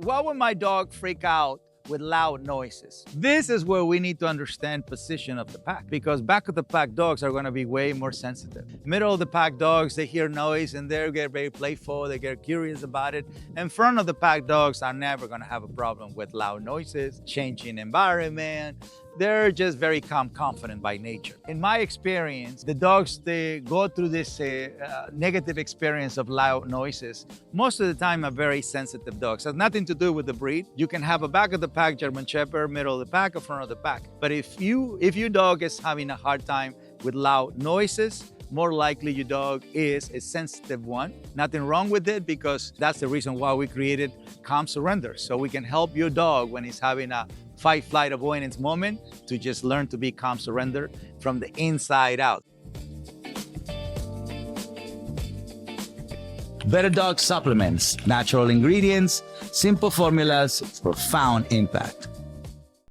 Why would my dog freak out with loud noises? This is where we need to understand position of the pack, because back of the pack dogs are going to be way more sensitive. Middle of the pack dogs, they hear noise and they get very playful, they get curious about it. And front of the pack dogs are never going to have a problem with loud noises, changing environment. They're just very calm, confident by nature. In my experience, the dogs, they go through this negative experience of loud noises. Most of the time are very sensitive dogs. It has nothing to do with the breed. You can have a back of the pack German Shepherd, middle of the pack, or front of the pack. But if your dog is having a hard time with loud noises, more likely your dog is a sensitive one. Nothing wrong with it, because that's the reason why we created Calm Surrender. So we can help your dog when he's having a fight, flight, avoidance moment to just learn to be calm, surrender from the inside out. Better Dog Supplements, natural ingredients, simple formulas, profound impact.